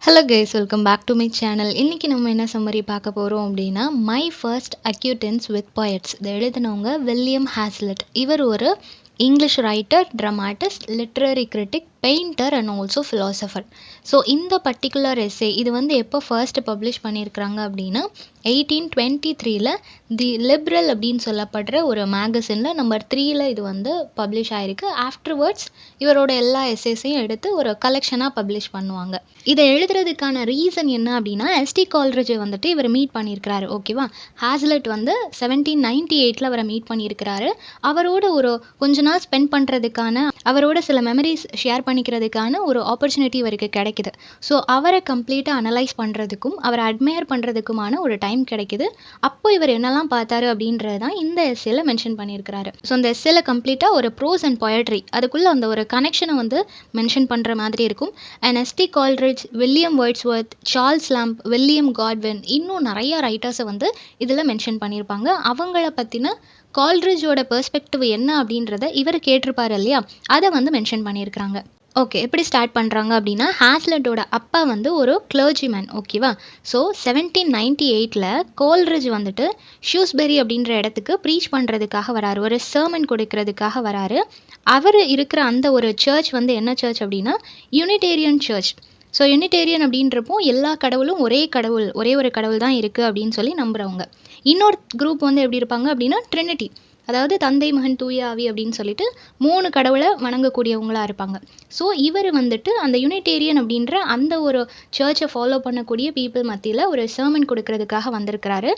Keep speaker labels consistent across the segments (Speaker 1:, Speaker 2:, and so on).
Speaker 1: Hello guys, welcome back to my channel. இன்றைக்கி நம்ம என்ன சம்மரி பார்க்க போகிறோம் அப்படின்னா, my first acquaintance with poets. இதை எழுதினவங்க வில்லியம் ஹேஸ்லெட். இவர் ஒரு English writer, dramatist, literary critic, painter and also philosopher. So இந்த பர்டிகுலர் எஸ்ஸே இது வந்து எப்போ ஃபர்ஸ்ட் பப்ளிஷ் பண்ணியிருக்கிறாங்க அப்படின்னா 1823 தி லிபரல் அப்படின்னு சொல்லப்படுற ஒரு மேகசினில் நம்பர் 3 இது வந்து பப்ளிஷ் ஆகிருக்கு. ஆஃப்டர்வர்ட்ஸ் இவரோட எல்லா எஸ்ஸேஸையும் எடுத்து ஒரு கலெக்ஷனாக பப்ளிஷ் பண்ணுவாங்க. இதை எழுதுறதுக்கான ரீசன் என்ன அப்படின்னா, எஸ்டி கால்ரிட்ஜை வந்துட்டு இவர் மீட் பண்ணியிருக்கிறாரு. ஓகேவா, ஹேஸ்லெட் வந்து 1798 அவரை மீட் பண்ணியிருக்கிறாரு. அவரோட ஒரு கொஞ்ச நாள் ஸ்பெண்ட் பண்ணுறதுக்கான, அவரோட சில மெமரிஸ் ஷேர் பண்ணிக்கிறதுக்கான ஒரு ஆப்பர்ச்சுனிட்டி இவருக்கு கிடைக்குது. ஸோ அவரை கம்ப்ளீட்டாக அனலைஸ் பண்ணுறதுக்கும் அவரை அட்மையர் பண்ணுறதுக்குமான ஒரு டைம் கிடைக்குது. அப்போ இவர் என்னெல்லாம் பார்த்தாரு அப்படின்றது தான் இந்த எஸ்ஸேல மென்ஷன் பண்ணியிருக்கிறாரு. ஸோ அந்த எஸ்ஸேல கம்ப்ளீட்டாக ஒரு ப்ரோஸ் அண்ட் பொயட்ரி, அதுக்குள்ளே அந்த ஒரு கனெக்ஷனை வந்து மென்ஷன் பண்ணுற மாதிரி இருக்கும். And S T Coleridge, William Wordsworth, Charles Lamb, William Godwin, இன்னும் நிறைய ரைட்டர்ஸை வந்து இதில் மென்ஷன் பண்ணியிருப்பாங்க. அவங்கள பற்றின கால்ரிட்ஜோட பெர்ஸ்பெக்டிவ் என்ன அப்படின்றத இவர் கேட்டிருப்பார் இல்லையா, அதை வந்து மென்ஷன் பண்ணியிருக்கிறாங்க. ஓகே, எப்படி ஸ்டார்ட் பண்ணுறாங்க அப்படின்னா, ஹேஸ்லெட்டோட அப்பா வந்து ஒரு கிளர்ஜிமேன். ஓகேவா, ஸோ 1798 கோல்ரிட்ஜ் வந்துட்டு ஷூஸ்பெரி அப்படின்ற இடத்துக்கு ப்ரீச் பண்ணுறதுக்காக வராரு, ஒரு சர்மன் கொடுக்கறதுக்காக வராரு. அவர் இருக்கிற அந்த ஒரு சர்ச் வந்து என்ன சர்ச் அப்படின்னா, யூனிடேரியன் சர்ச். ஸோ யூனிடேரியன் அப்படின்றப்போ எல்லா கடவுளும் ஒரே கடவுள், ஒரே ஒரு கடவுள் தான் இருக்குது அப்படின்னு சொல்லி நம்புகிறவங்க. இன்னொரு குரூப் வந்து எப்படி இருப்பாங்க அப்படின்னா, ட்ரினிட்டி, அதாவது தந்தை, மகன், தூய ஆவி அப்படின்னு சொல்லிட்டு 3 கடவுளை வணங்கக்கூடியவங்களாக இருப்பாங்க. ஸோ இவர் வந்துட்டு அந்த யூனிடேரியன் அப்படின்ற அந்த ஒரு சர்ச்சை ஃபாலோ பண்ணக்கூடிய பீப்புள் மத்தியில் ஒரு சர்மன் கொடுக்கறதுக்காக வந்திருக்கிறாரு.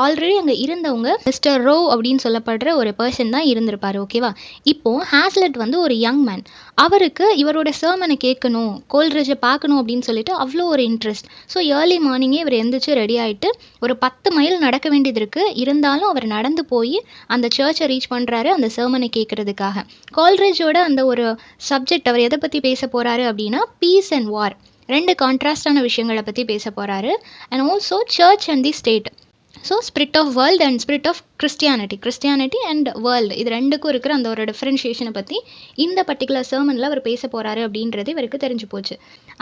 Speaker 1: ஆல்ரெடி அங்கே இருந்தவங்க மிஸ்டர் ரோ அப்படின்னு சொல்லப்படுற ஒரு பர்சன் தான் இருந்திருப்பார். ஓகேவா, இப்போது ஹேஸ்லெட் வந்து ஒரு யங் மேன். அவருக்கு இவரோட சர்மனை கேட்கணும், கோல்ரிட்ஜை பார்க்கணும் அப்படின்னு சொல்லிட்டு அவ்வளோ ஒரு இன்ட்ரெஸ்ட். ஸோ ஏர்லி மார்னிங்கே இவர் எந்திரிச்சு ரெடி ஆகிட்டு ஒரு 10 மைல் நடக்க வேண்டியது இருக்குது. இருந்தாலும் அவர் நடந்து போய் அந்த சர்ச்சை ரீச் பண்ணுறாரு அந்த சர்மனை கேட்குறதுக்காக. கால்ரிட்ஜோட அந்த ஒரு சப்ஜெக்ட், அவர் எதை பற்றி பேச போகிறாரு அப்படின்னா, பீஸ் அண்ட் வார், 2 கான்ட்ராஸ்டான விஷயங்களை பற்றி பேச போகிறாரு. And also church and the state. So spirit of world and spirit of Christianity and world, இது ரெண்டுக்கும் இருக்கிற அந்த ஒரு டிஃப்ரென்ஷியேஷனை பற்றி இந்த பர்டிகுலர் சர்மனில் அவர் பேச போகிறாரு அப்படின்றது இவருக்கு தெரிஞ்சு போச்சு.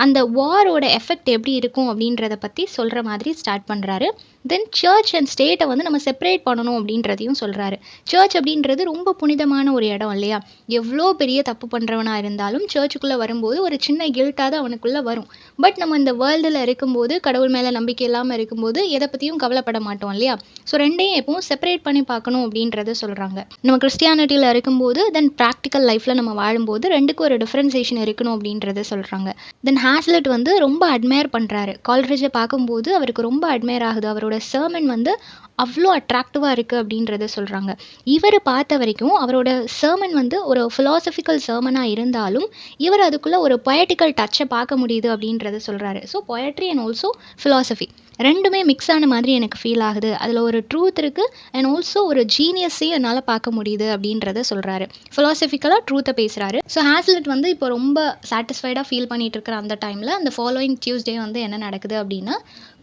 Speaker 1: அந்த வாரோட எஃபெக்ட் எப்படி இருக்கும் அப்படின்றத பற்றி சொல்கிற மாதிரி ஸ்டார்ட் பண்ணுறாரு. தென் சர்ச் அண்ட் ஸ்டேட்டை வந்து நம்ம செப்பரேட் பண்ணணும் அப்படின்றதையும் சொல்கிறாரு. சர்ச் அப்படின்றது ரொம்ப புனிதமான ஒரு இடம் இல்லையா, எவ்வளோ பெரிய தப்பு பண்ணுறவனாக இருந்தாலும் சர்ச்சுக்குள்ளே வரும்போது ஒரு சின்ன கில்ட்டாக தான் அவனுக்குள்ளே வரும். பட் நம்ம இந்த வேர்ல்டில் இருக்கும்போது, கடவுள் மேலே நம்பிக்கை இல்லாமல் இருக்கும்போது எதை பற்றியும் கவலைப்பட மாட்டோம் இல்லையா. ஸோ ரெண்டையும் எப்பவும் செப்பரேட் பண்ணி பார்க்கணும் அப்படின்றத சொல்கிறாங்க. நம்ம கிறிஸ்டியானிட்டியில் இருக்கும்போது தென் ப்ராக்டிக்கல் லைஃப்பில் நம்ம வாழும்போது ரெண்டுக்கும் ஒரு டிஃப்ரென்சேஷன் இருக்கணும் அப்படின்றத சொல்கிறாங்க. தென் ஹேஸ்லெட் வந்து ரொம்ப அட்மையர் பண்ணுறாரு. கால்ரிட்ஜை பார்க்கும்போது அவருக்கு ரொம்ப அட்மையர் ஆகுது. அவரோட சர்மன் வந்து அவ்வளோ அட்ராக்டிவாக இருக்குது அப்படின்றத சொல்கிறாங்க. இவர் பார்த்த வரைக்கும் அவரோட சர்மன் வந்து ஒரு ஃபிலாசபிக்கல் சர்மனாக இருந்தாலும் இவர் அதுக்குள்ளே ஒரு பொயட்டிக்கல் டச்சை பார்க்க முடியுது அப்படின்றத சொல்கிறாரு. So poetry and also philosophy ரெண்டுமே மிக்ஸ் ஆன மாதிரி எனக்கு ஃபீல் ஆகுது. அதில் ஒரு ட்ரூத் இருக்குது அண்ட் ஆல்சோ ஒரு ஜீனியஸையும் என்னால் பார்க்க முடியுது அப்படின்றத சொல்கிறாரு. ஃபிலாசபிக்கலாக ட்ரூத்தை பேசுகிறாரு. ஸோ ஹேஸ்லெட் வந்து இப்போ ரொம்ப சாட்டிஸ்ஃபைடாக ஃபீல் பண்ணிகிட்டு இருக்கிற அந்த டைமில் அந்த ஃபாலோயிங் டியூஸ்டே வந்து என்ன நடக்குது அப்படின்னா,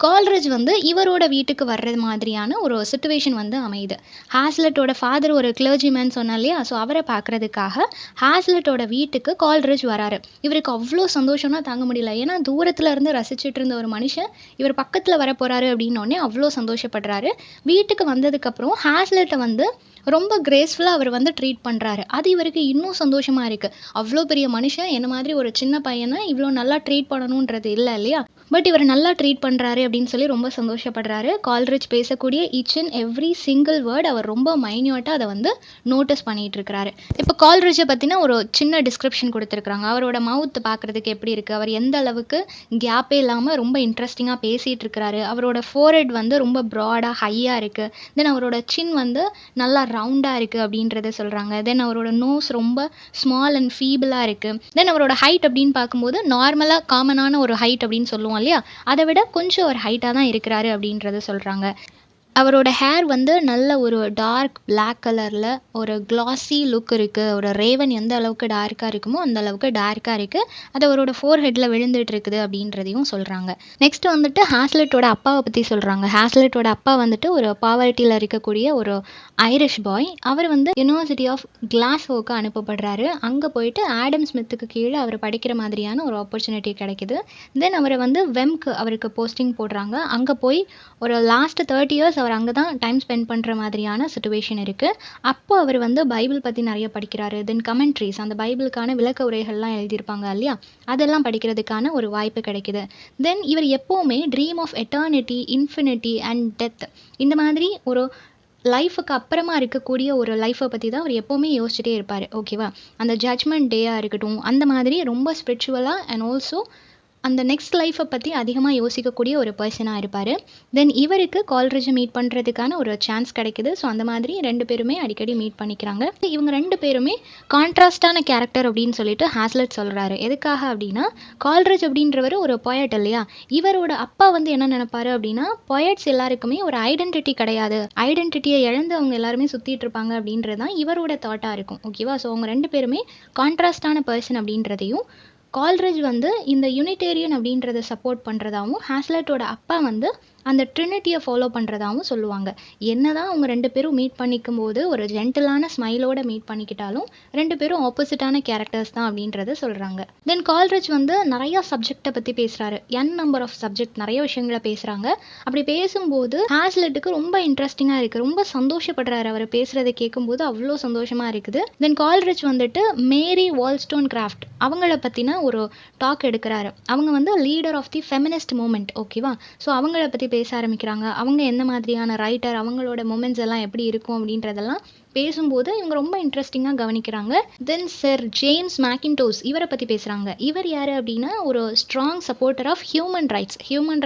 Speaker 1: கால்ரிட்ஜ் வந்து இவரோட வீட்டுக்கு வர்றது மாதிரியான ஒரு சுச்சுவேஷன் வந்து அமையுது. ஹேஸ்லெட்டோட ஃபாதர் ஒரு கிளர்ஜிமேன் சொன்னா இல்லையா, ஸோ அவரை பார்க்குறதுக்காக ஹேஸ்லெட்டோட வீட்டுக்கு கால்ரிட்ஜ் வராரு. இவருக்கு அவ்வளோ சந்தோஷம்னா தாங்க முடியல. ஏன்னா தூரத்தில் இருந்து ரசிச்சுட்டு இருந்த ஒரு மனுஷன் இவர் பக்கத்தில் வர போகிறாரு அப்படின்னோடனே அவ்வளோ சந்தோஷப்படுறாரு. வீட்டுக்கு வந்ததுக்கப்புறம் ஹேஸ்லெட்டை வந்து ரொம்ப கிரேஸ்ஃபுல்லாக அவர் வந்து ட்ரீட் பண்ணுறாரு. அது இவருக்கு இன்னும் சந்தோஷமாக இருக்குது. அவ்வளோ பெரிய மனுஷன் என்ன மாதிரி ஒரு சின்ன பையனை இவ்வளோ நல்லா ட்ரீட் பண்ணணுன்றது இல்லை இல்லையா, பட் இவர் நல்லா ட்ரீட் பண்ணுறாரு அப்படின்னு சொல்லி ரொம்ப சந்தோஷப்படுறாரு. கால்ரிட்ஜ் பேசக்கூடிய each and every single word அவர் ரொம்ப மைன்யூட்டாக அதை வந்து நோட்டீஸ் பண்ணிகிட்டு இருக்கிறாரு. இப்போ கால்ரிட்ஜை பற்றின ஒரு சின்ன டிஸ்கிரிப்ஷன் கொடுத்துருக்குறாங்க. அவரோட மவுத் பார்க்குறதுக்கு எப்படி இருக்குது, அவர் எந்த அளவுக்கு கேப்பே இல்லாமல் ரொம்ப இன்ட்ரெஸ்டிங்காக பேசிகிட்டு இருக்கிறாரு. அவரோட ஃபோர்ஹெட் வந்து ரொம்ப ப்ராடாக ஹையாக இருக்குது. தென் அவரோட சின் வந்து நல்லா ரவுண்டாக இருக்குது அப்படின்றத சொல்கிறாங்க. தென் அவரோட நோஸ் ரொம்ப ஸ்மால் அண்ட் ஃபீபிளாக இருக்குது. தென் அவரோட ஹைட் அப்படின்னு பார்க்கும்போது நார்மலாக காமனான ஒரு ஹைட் அப்படின்னு சொல்லுவோம் இல்லையா, அதை விட கொஞ்சம் ஒரு ஹைட்டாக தான் இருக்கிறாரு அப்படின்றத சொல்கிறாங்க. அவரோட ஹேர் வந்து நல்ல ஒரு டார்க் பிளாக் கலரில் ஒரு கிளாஸி லுக் இருக்குது. ஒரு ரேவன் எந்த அளவுக்கு டார்க்காக இருக்குமோ அந்த அளவுக்கு டார்க்காக இருக்குது. அது அவரோட ஃபோர்ஹெட்டில் விழுந்துட்டு இருக்குது அப்படின்றதையும் சொல்கிறாங்க. நெக்ஸ்ட் வந்துட்டு ஹாஸ்லெட்டோட அப்பாவை பற்றி சொல்கிறாங்க. ஹாஸ்லெட்டோட அப்பா வந்துட்டு ஒரு பாவர்ட்டியில் இருக்கக்கூடிய ஒரு ஐரிஷ் பாய். அவர் வந்து யூனிவர்சிட்டி ஆஃப் கிளாஸ்கோவுக்கு அனுப்பப்படுறாரு. அங்கே போயிட்டு ஆடம் ஸ்மித்துக்கு கீழே அவர் படிக்கிற மாதிரியான ஒரு ஆப்பர்ச்சுனிட்டி கிடைக்குது. தென் அவரை வந்து அவருக்கு போஸ்டிங் போடுறாங்க. அங்கே போய் ஒரு லாஸ்ட் 30 இயர்ஸ் அவர் அங்கே தான் டைம் ஸ்பெண்ட் பண்ணுற மாதிரியான சுச்சுவேஷன் இருக்குது. அப்போ அவர் வந்து பைபிள் பற்றி நிறைய படிக்கிறாரு. தென் கமெண்ட்ரிஸ், அந்த பைபிளுக்கான விளக்க உரைகள்லாம் எழுதியிருப்பாங்க இல்லையா, அதெல்லாம் படிக்கிறதுக்கான ஒரு வாய்ப்பு கிடைக்குது. தென் இவர் எப்போவுமே dream of eternity, infinity and death, இந்த மாதிரி ஒரு லைஃபுக்கு அப்புறமா இருக்கக்கூடிய ஒரு லைஃப்பை பற்றி தான் அவர் எப்போவுமே யோசிச்சுட்டே இருப்பார். ஓகேவா? அந்த ஜட்ஜ்மெண்ட் டேயாக இருக்கட்டும், அந்த மாதிரி ரொம்ப ஸ்பிரிச்சுவலாக அண்ட் ஆல்சோ அந்த நெக்ஸ்ட் லைஃப்பை பற்றி அதிகமாக யோசிக்கக்கூடிய ஒரு பர்சனாக இருப்பார். தென் இவருக்கு கால்ரிட்ஜை மீட் பண்ணுறதுக்கான ஒரு சான்ஸ் கிடைக்குது. ஸோ அந்த மாதிரி 2 பேருமே அடிக்கடி மீட் பண்ணிக்கிறாங்க. இவங்க 2 பேருமே கான்ட்ராஸ்டான கேரக்டர் அப்படின்னு சொல்லிட்டு ஹாஸ்லெட் சொல்கிறாரு. எதுக்காக அப்படின்னா, கால்ரிட்ஜ் அப்படின்றவர் ஒரு பொயட் இல்லையா, இவரோட அப்பா வந்து என்ன நினைப்பாரு அப்படின்னா, பொயட்ஸ் எல்லாருக்குமே ஒரு ஐடென்டிட்டி கிடையாது, ஐடென்டிட்டியை இழந்து அவங்க எல்லாருமே சுற்றிட்டு இருப்பாங்க அப்படின்றது தான் இவரோட தாட்டாக இருக்கும். ஓகேவா? ஸோ அவங்க 2 பேருமே கான்ட்ராஸ்டான பர்சன் அப்படின்றதையும், கால்ரிட்ஜ் வந்து இந்த யூனிடேரியன் அப்படின்றத சப்போர்ட் பண்ணுறதாவும், ஹாஸ்லெட்டோட அப்பா வந்து அந்த ட்ரினிட்டியை ஃபாலோ பண்ணுறதாவும் சொல்லுவாங்க. என்னதான் அவங்க 2 பேரும் மீட் பண்ணிக்கும் போது ஒரு ஜென்டிலான ஸ்மைலோட மீட் பண்ணிக்கிட்டாலும் 2 பேரும் ஆப்போசிட்டான கேரக்டர்ஸ் தான் அப்படின்றத சொல்கிறாங்க. தென் கால்ரிட்ஜ் வந்து நிறையா சப்ஜெக்டை பற்றி பேசுகிறாரு. நம்பர் ஆஃப் சப்ஜெக்ட், நிறைய விஷயங்களை பேசுகிறாங்க. அப்படி பேசும்போது ஹாஸ்லெட்டுக்கு ரொம்ப இன்ட்ரெஸ்டிங்காக இருக்குது, ரொம்ப சந்தோஷப்படுறாரு. அவர் பேசுகிறத கேட்கும்போது அவ்வளோ சந்தோஷமாக இருக்குது. தென் கால்ரிட்ஜ் வந்துட்டு மேரி வால்ஸ்டோன்கிராஃப்ட் அவங்கள பற்றின ஒரு டாக் எடுக்கிறாரு. அவங்க வந்து leader of the feminist movement. ஓகேவா? ஸோ அவங்கள பற்றி பேச ஆரம்பிக்கிறாங்க. அவங்க எந்த மாதிரியான ரைட்டர், அவங்களோட மொமெண்ட்ஸ் எல்லாம் எப்படி இருக்கும் அப்படின்றதெல்லாம் பேசும்போது இவங்க ரொம்ப இன்ட்ரெஸ்டிங்காக கவனிக்கிறாங்க. தென் சர் ஜேம்ஸ் மேக்கின்டோஸ் இவரை பற்றி பேசுகிறாங்க. இவர் யார் அப்படின்னா, ஒரு ஸ்ட்ராங் சப்போர்ட்டர் ஆஃப் ஹியூமன்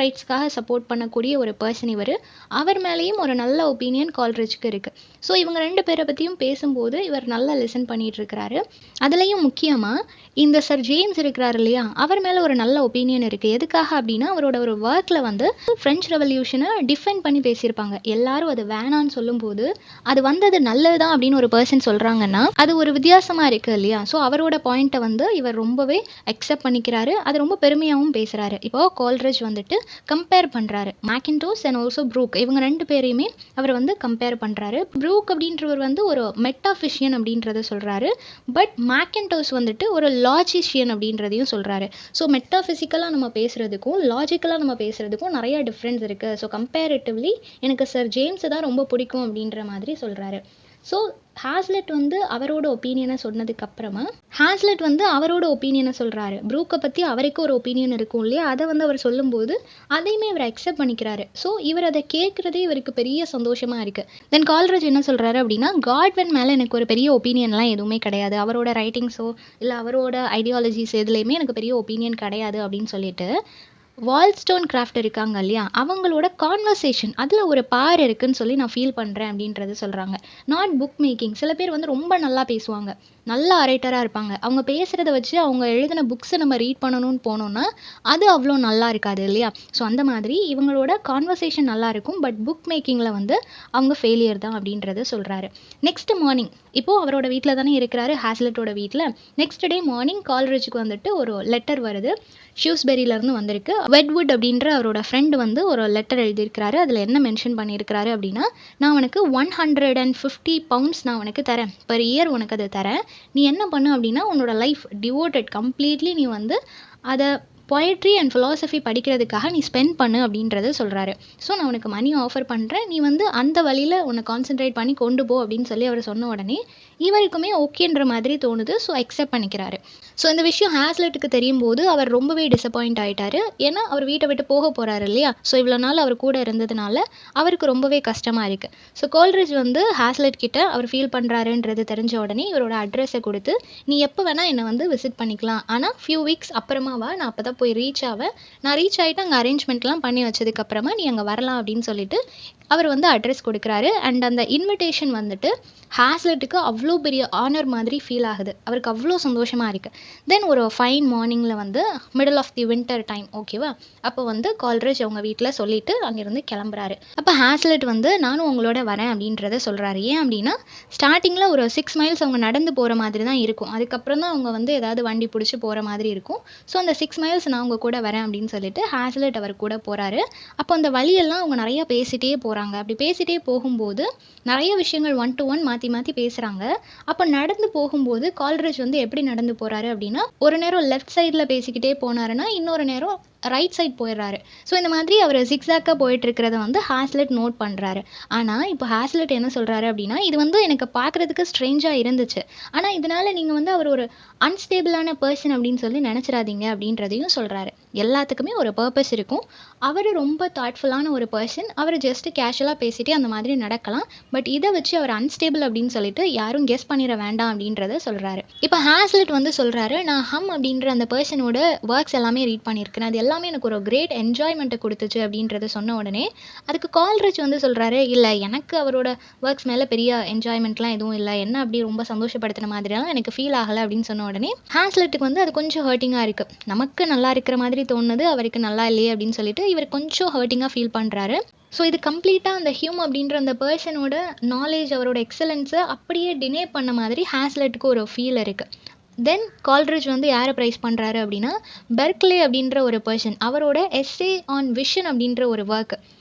Speaker 1: ரைட்ஸ்க்காக சப்போர்ட் பண்ணக்கூடிய ஒரு பர்சன் இவர். அவர் மேலேயும் ஒரு நல்ல ஒப்பீனியன் கால்ரிட்ஜ்க்கு இருக்குது. ஸோ இவங்க 2 பேரை பற்றியும் பேசும்போது இவர் நல்லா லிசன் பண்ணிகிட்டு இருக்கிறாரு. அதுலேயும் முக்கியமாக இந்த சர் ஜேம்ஸ் இருக்கிறார் இல்லையா, அவர் மேலே ஒரு நல்ல ஒப்பீனியன் இருக்குது. எதுக்காக அப்படின்னா, அவரோட ஒரு ஒர்க்கில் வந்து ஃப்ரெஞ்ச் ரெவல்யூஷனை டிஃபெண்ட் பண்ணி பேசியிருப்பாங்க. எல்லாரும் அது வேணான்னு சொல்லும்போது அது வந்தது நல்லது தான் அப்படின்னு ஒரு பர்சன் சொல்கிறாங்கன்னா அது ஒரு வித்தியாசமாக இருக்குது இல்லையா. ஸோ அவரோட பாயிண்ட்டை வந்து இவர் ரொம்பவே அக்செப்ட் பண்ணிக்கிறாரு. அது ரொம்ப பெருமையாகவும் பேசுகிறாரு. இப்போது கால்ரிட்ஜ் வந்துட்டு கம்பேர் பண்ணுறாரு மேக்கின்டோஸ் அண்ட் ஆல்சோ ப்ரூக், இவங்க 2 பேரையுமே அவர் வந்து கம்பேர் பண்ணுறாரு. ப்ரூக் அப்படின்றவர் வந்து ஒரு மெட்டாஃபிஷியன் அப்படின்றத சொல்கிறாரு. பட் மேக்கின்டோஸ் வந்துட்டு ஒரு லாஜிஷியன் அப்படின்றதையும் சொல்கிறாரு. ஸோ மெட்டாஃபிசிக்கலாக நம்ம பேசுகிறதுக்கும் லாஜிக்கலாக நம்ம பேசுகிறதுக்கும் நிறைய டிஃப்ரென்ஸ் இருக்குது. ஸோ கம்பேரிட்டிவ்லி எனக்கு சர் ஜேம்ஸை தான் ரொம்ப பிடிக்கும் அப்படின்ற மாதிரி சொல்கிறாரு. ஸோ ஹாஸ்லெட் வந்து அவரோட ஒப்பீனியனை சொன்னதுக்கப்புறமா அவரோட ஒப்பீனியனை சொல்கிறாரு. ப்ரூக்கை பற்றி அவருக்கு ஒரு ஒப்பீனியன் இருக்கும் இல்லையா, அதை வந்து அவர் சொல்லும்போது அதையுமே இவர் அக்செப்ட் பண்ணிக்கிறாரு. ஸோ இவர் அதை கேட்குறதே இவருக்கு பெரிய சந்தோஷமாக இருக்குது. தென் கால்ரிட்ஜ் என்ன சொல்கிறாரு அப்படின்னா, காட்வன் மேலே எனக்கு ஒரு பெரிய ஒப்பீனியன்லாம் எதுவுமே கிடையாது, அவரோட ரைட்டிங்ஸோ இல்லை அவரோட ஐடியாலஜிஸ் எதுலேயுமே எனக்கு பெரிய ஒப்பீனியன் கிடையாது அப்படின்னு சொல்லிட்டு, வால்ஸ்டோன்கிராஃப்ட் இருக்காங்க இல்லையா, அவங்களோட கான்வர்சேஷன் அதில் ஒரு பார் இருக்குன்னு சொல்லி நான் ஃபீல் பண்ணுறேன் அப்படின்றது சொல்கிறாங்க. Not book making. சில பேர் வந்து ரொம்ப நல்லா பேசுவாங்க, நல்ல அரேட்டராக இருப்பாங்க. அவங்க பேசுகிறத வச்சு அவங்க எழுதின புக்ஸை நம்ம ரீட் பண்ணணும்னு போனோம்னா அது அவ்வளோ நல்லா இருக்காது இல்லையா. ஸோ அந்த மாதிரி இவங்களோட கான்வர்சேஷன் நல்லா இருக்கும், பட் புக் மேக்கிங்கில் வந்து அவங்க ஃபெயிலியர் தான் அப்படின்றத சொல்கிறாரு. நெக்ஸ்ட் மார்னிங், இப்போது அவரோட வீட்டில் தானே இருக்கிறாரு, ஹாஸ்லெட்டோட வீட்டில். நெக்ஸ்ட் டே மார்னிங் கால்ரிட்ஜுக்கு வந்துட்டு ஒரு லெட்டர் வருது, ஷியூஸ்பெரியிலேருந்து வந்திருக்கு. வெட்வுட் அப்படின்ற அவரோட ஃப்ரெண்டு வந்து ஒரு லெட்டர் எழுதியிருக்கிறாரு. அதில் என்ன மென்ஷன் பண்ணியிருக்கிறாரு அப்படின்னா, நான் உனக்கு 150 பவுண்ட்ஸ் நான் உனக்கு தரேன், பெர் இயர் உனக்கு அதை தரேன். நீ என்ன பண்ணு அப்படின்னா, உன்னோட லைஃப் டிவோட்டட் கம்ப்ளீட்லி நீ வந்து அதை பொயட்ரி அண்ட் ஃபிலாசபி படிக்கிறதுக்காக நீ ஸ்பெண்ட் பண்ணு அப்படின்றத சொல்கிறாரு. ஸோ நான் உனக்கு மணி ஆஃபர் பண்ணுறேன், நீ வந்து அந்த வழியில் உன்னை கான்சென்ட்ரேட் பண்ணி கொண்டு போ அப்படின்னு சொல்லி அவர் சொன்ன உடனே இவருக்குமே ஓகேன்ற மாதிரி தோணுது. ஸோ அக்செப்ட் பண்ணிக்கிறாரு. ஸோ இந்த விஷயம் ஹாஸ்லெட்டுக்கு தெரியும் போது அவர் ரொம்பவே டிசப்பாயிண்ட் ஆகிட்டார். ஏன்னா அவர் வீட்டை விட்டு போக போகிறாரு இல்லையா. ஸோ இவ்வளோ நாள் அவர் கூட இருந்ததுனால அவருக்கு ரொம்பவே கஷ்டமாக இருக்குது. ஸோ கால்ரிட்ஜ் வந்து ஹாஸ்லெட் கிட்ட அவர் ஃபீல் பண்ணுறாருன்றது தெரிஞ்ச உடனே இவரோட அட்ரஸை கொடுத்து, நீ எப்போ வேணால் என்னை வந்து விசிட் பண்ணிக்கலாம், ஆனால் ஃபியூ வீக்ஸ் அப்புறமாவா, நான் அப்போ தான் போய் ரீச் ஆவேன், நான் ரீச் ஆகிட்டு அங்கே அரேஞ்ச்மெண்ட்லாம் பண்ணி வச்சதுக்கப்புறமா நீ அங்கே வரலாம் அப்படின்னு சொல்லிட்டு அவர் வந்து அட்ரஸ் கொடுக்குறாரு. அண்ட் அந்த இன்விடேஷன் வந்துட்டு ஹேஸ்லெட்டுக்கு அவ்வளோ பெரிய ஆனர் மாதிரி ஃபீல் ஆகுது. அவருக்கு அவ்வளோ சந்தோஷமாக இருக்குது. தென் ஒரு ஃபைன் மார்னிங்கில் வந்து middle of the winter time, ஓகேவா? அப்போ வந்து கால்ட்ரிட்ஜ் அவங்க வீட்டில் சொல்லிவிட்டு அங்கேருந்து கிளம்புறாரு. அப்போ ஹேஸ்லெட் வந்து நானும் உங்களோட வரேன் அப்படின்றத சொல்கிறாரு. ஏன் அப்படின்னா ஸ்டார்டிங்கில் ஒரு 6 மைல்ஸ் அவங்க நடந்து போகிற மாதிரி தான் இருக்கும். அதுக்கப்புறம் தான் அவங்க வந்து ஏதாவது வண்டி பிடிச்சி போகிற மாதிரி இருக்கும். ஸோ அந்த 6 மைல்ஸ் நான் உங்கள் கூட வரேன் அப்படின்னு சொல்லிட்டு ஹேஸ்லெட் அவர் கூட போகிறாரு. அப்போ அந்த வழியெல்லாம் அவங்க நிறையா பேசிகிட்டே போகிறாங்க. அப்படி பேசிகிட்டே போகும்போது நிறைய விஷயங்கள் 1 to 1 மாற்றி மாற்றி பேசுகிறாங்க. அப்போ நடந்து போகும்போது கால்ட்ரிட்ஜ் வந்து எப்படி நடந்து போகிறாரு அப்படின்னா, ஒரு நேரம் லெஃப்ட் சைடில் பேசிக்கிட்டே போனாருன்னா இன்னொரு நேரம் ரைட் சைட் போயிடுறாரு. ஸோ இந்த மாதிரி அவர் ஜிக்ஸாக்காக போயிட்டுருக்கிறத வந்து ஹேஸ்லெட் நோட் பண்ணுறாரு. ஆனால் இப்போ ஹேஸ்லெட் என்ன சொல்கிறாரு அப்படின்னா, இது வந்து எனக்கு பார்க்குறதுக்கு ஸ்ட்ரேஞ்சாக இருந்துச்சு. ஆனால் இதனால் நீங்கள் வந்து அவர் ஒரு அன்ஸ்டேபிளான பர்சன் அப்படின்னு சொல்லி நினச்சிடாதீங்க அப்படின்றதையும் சொல்கிறாரு. எல்லாத்துக்குமே ஒரு பர்பஸ் இருக்கும். அவர் ரொம்ப தாட்ஃபுல்லான ஒரு பர்சன். அவர் ஜஸ்ட் கேஷுவலாக பேசிகிட்டே அந்த மாதிரி நடக்கலாம். பட் இதை வச்சு அவர் அன்ஸ்டேபிள் அப்படின்னு சொல்லிட்டு யாரும் கெஸ் பண்ணிட வேண்டாம் அப்படின்றத சொல்கிறாரு. இப்போ ஹேஸ்லெட் வந்து சொல்கிறாரு, நான் ஹம் அப்படின்ற அந்த பர்சனோட ஒர்க்ஸ் எல்லாமே ரீட் பண்ணியிருக்கேன். அது எல்லாமே எனக்கு ஒரு கிரேட் என்ஜாய்மெண்ட்டை கொடுத்துச்சு அப்படின்றத சொன்ன உடனே அதுக்கு கால்ட்ரிட்ஜ் வந்து சொல்கிறாரு, இல்லை எனக்கு அவரோட ஒர்க்ஸ் மேலே பெரிய என்ஜாய்மெண்ட்லாம் எதுவும் இல்லை, என்ன அப்படி ரொம்ப சந்தோஷப்படுத்தின மாதிரியெல்லாம் எனக்கு ஃபீல் ஆகலை அப்படின்னு சொன்ன உடனே ஹேஸ்லெட்டுக்கு வந்து அது கொஞ்சம் ஹர்ட்டிங்காக இருக்குது. நமக்கு நல்லா இருக்கிற மாதிரி தோணுது, அவருக்கு நல்லா இல்லையே அப்படின்னு சொல்லிட்டு இவர் கொஞ்சம் ஹர்ட்டிங்காக ஃபீல் பண்ணுறாரு. ஸோ இது கம்ப்ளீட்டாக அந்த ஹியூம் அப்படின்ற அந்த பர்சனோட நாலேஜ், அவரோட எக்ஸலன்ஸை அப்படியே டினே பண்ண மாதிரி ஹேஸ்லெட்டுக்கு ஒரு ஃபீல் இருக்குது. தென் கால்ட்ரிட்ஜ் வந்து யாரை ப்ரைஸ் பண்ணுறாரு அப்படின்னா, பெர்க்லே அப்படின்ற ஒரு பர்சன், அவரோட எஸ்ஸே ஆன் விஷன் அப்படின்ற ஒரு ஒர்க்,